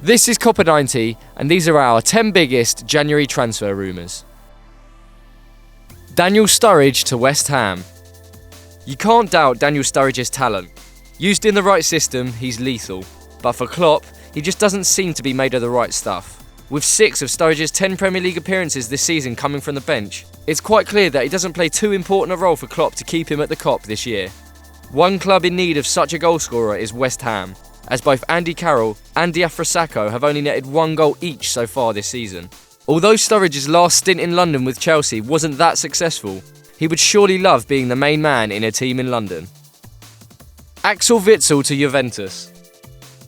This is Copper 90, and these are our 10 biggest January transfer rumours. Daniel Sturridge to West Ham. You can't doubt Daniel Sturridge's talent. Used in the right system, he's lethal. But for Klopp, he just doesn't seem to be made of the right stuff. With 6 of Sturridge's 10 Premier League appearances this season coming from the bench, it's quite clear that he doesn't play too important a role for Klopp to keep him at the Kop this year. One club in need of such a goalscorer is West Ham, as both Andy Carroll and Diafra Sakho have only netted 1 goal each so far this season. Although Sturridge's last stint in London with Chelsea wasn't that successful, he would surely love being the main man in a team in London. Axel Witsel to Juventus.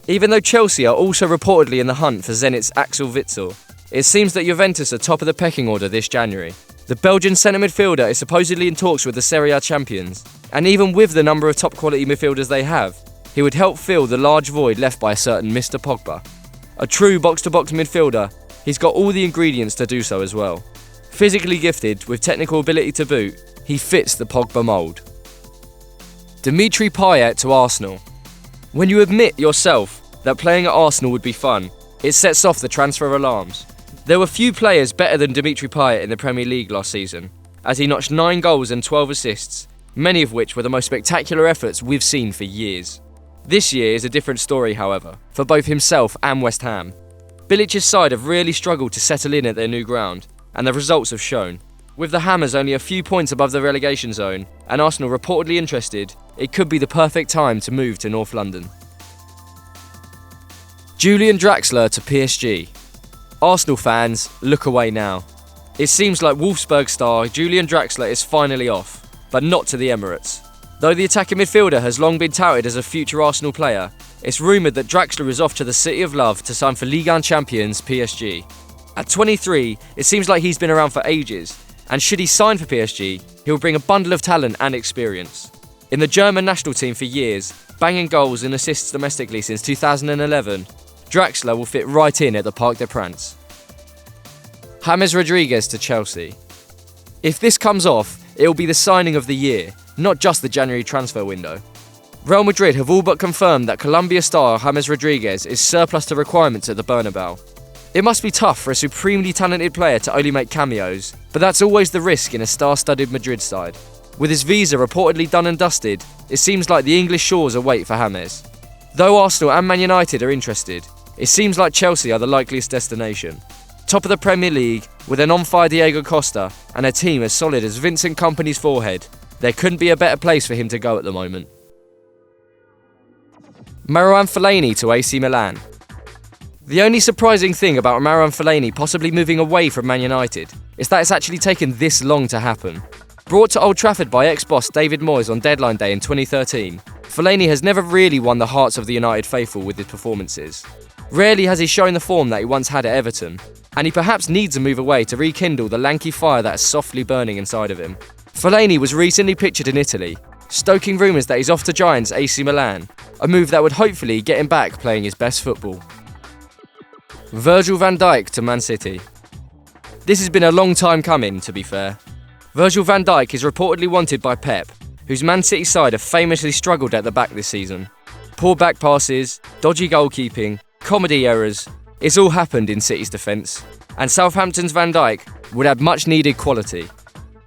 Even though Chelsea are also reportedly in the hunt for Zenit's Axel Witsel, it seems that Juventus are top of the pecking order this January. The Belgian centre midfielder is supposedly in talks with the Serie A champions, and even with the number of top quality midfielders they have, he would help fill the large void left by a certain Mr. Pogba. A true box-to-box midfielder, he's got all the ingredients to do so as well. Physically gifted, with technical ability to boot, he fits the Pogba mould. Dimitri Payet to Arsenal. When you admit yourself that playing at Arsenal would be fun, it sets off the transfer alarms. There were few players better than Dimitri Payet in the Premier League last season, as he notched 9 goals and 12 assists, many of which were the most spectacular efforts we've seen for years. This year is a different story, however, for both himself and West Ham. Bilic's side have really struggled to settle in at their new ground, and the results have shown. With the Hammers only a few points above the relegation zone, and Arsenal reportedly interested, it could be the perfect time to move to North London. Julian Draxler to PSG. Arsenal fans, look away now. It seems like Wolfsburg star Julian Draxler is finally off, but not to the Emirates. Though the attacking midfielder has long been touted as a future Arsenal player, it's rumoured that Draxler is off to the City of Love to sign for Ligue 1 champions PSG. At 23, it seems like he's been around for ages, and should he sign for PSG, he'll bring a bundle of talent and experience. In the German national team for years, banging goals and assists domestically since 2011, Draxler will fit right in at the Parc des Princes. James Rodriguez to Chelsea. If this comes off, it will be the signing of the year, not just the January transfer window. Real Madrid have all but confirmed that Colombia star James Rodriguez is surplus to requirements at the Bernabeu. It must be tough for a supremely talented player to only make cameos, but that's always the risk in a star-studded Madrid side. With his visa reportedly done and dusted, it seems like the English shores await for James. Though Arsenal and Man United are interested, it seems like Chelsea are the likeliest destination. Top of the Premier League, with an on-fire Diego Costa and a team as solid as Vincent Kompany's forehead, there couldn't be a better place for him to go at the moment. Marouane Fellaini to AC Milan. The only surprising thing about Marouane Fellaini possibly moving away from Man United is that it's actually taken this long to happen. Brought to Old Trafford by ex-boss David Moyes on deadline day in 2013, Fellaini has never really won the hearts of the United faithful with his performances. Rarely has he shown the form that he once had at Everton, and he perhaps needs a move away to rekindle the lanky fire that is softly burning inside of him. Fellaini was recently pictured in Italy, stoking rumours that he's off to Giants AC Milan, a move that would hopefully get him back playing his best football. Virgil van Dijk to Man City. This has been a long time coming, to be fair. Virgil van Dijk is reportedly wanted by Pep, whose Man City side have famously struggled at the back this season. Poor back passes, dodgy goalkeeping, comedy errors, it's all happened in City's defence, and Southampton's Van Dijk would add much needed quality.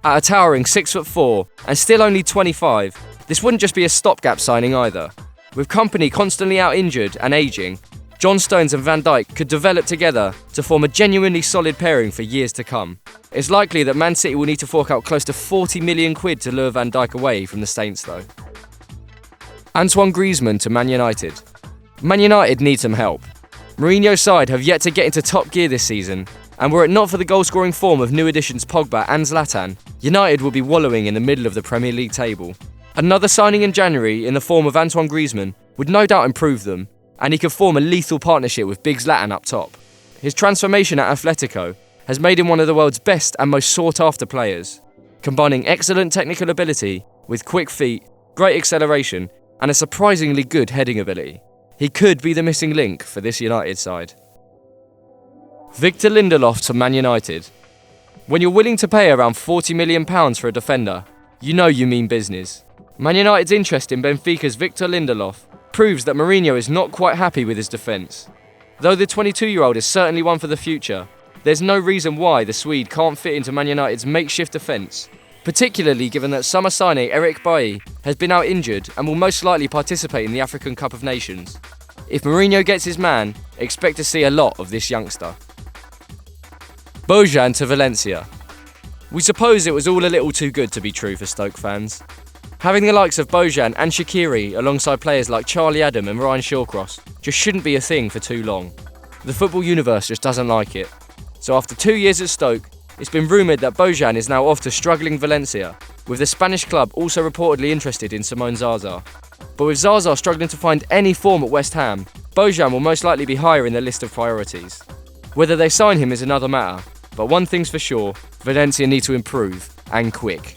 At a towering 6'4" and still only 25, this wouldn't just be a stopgap signing either. With Kompany constantly out injured and ageing, John Stones and Van Dijk could develop together to form a genuinely solid pairing for years to come. It's likely that Man City will need to fork out close to 40 million quid to lure Van Dijk away from the Saints though. Antoine Griezmann to Man United. Man United need some help. Mourinho's side have yet to get into top gear this season, and were it not for the goal-scoring form of new additions Pogba and Zlatan, United will be wallowing in the middle of the Premier League table. Another signing in January in the form of Antoine Griezmann would no doubt improve them, and he could form a lethal partnership with Big Zlatan up top. His transformation at Atletico has made him one of the world's best and most sought-after players, combining excellent technical ability with quick feet, great acceleration, and a surprisingly good heading ability. He could be the missing link for this United side. Victor Lindelof to Man United. When you're willing to pay around £40 million for a defender, you know you mean business. Man United's interest in Benfica's Victor Lindelof proves that Mourinho is not quite happy with his defence. Though the 22-year-old is certainly one for the future, there's no reason why the Swede can't fit into Man United's makeshift defence, particularly given that summer signing Eric Bailly has been out injured and will most likely participate in the African Cup of Nations. If Mourinho gets his man, expect to see a lot of this youngster. Bojan to Valencia. We suppose it was all a little too good to be true for Stoke fans. Having the likes of Bojan and Shaqiri alongside players like Charlie Adam and Ryan Shawcross just shouldn't be a thing for too long. The football universe just doesn't like it. So after 2 years at Stoke, it's been rumoured that Bojan is now off to struggling Valencia, with the Spanish club also reportedly interested in Simone Zaza. But with Zaza struggling to find any form at West Ham, Bojan will most likely be higher in the list of priorities. Whether they sign him is another matter, but one thing's for sure, Valencia need to improve, and quick.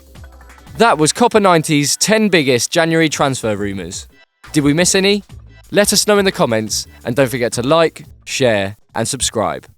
That was Copper 90's 10 biggest January transfer rumours. Did we miss any? Let us know in the comments, and don't forget to like, share and subscribe.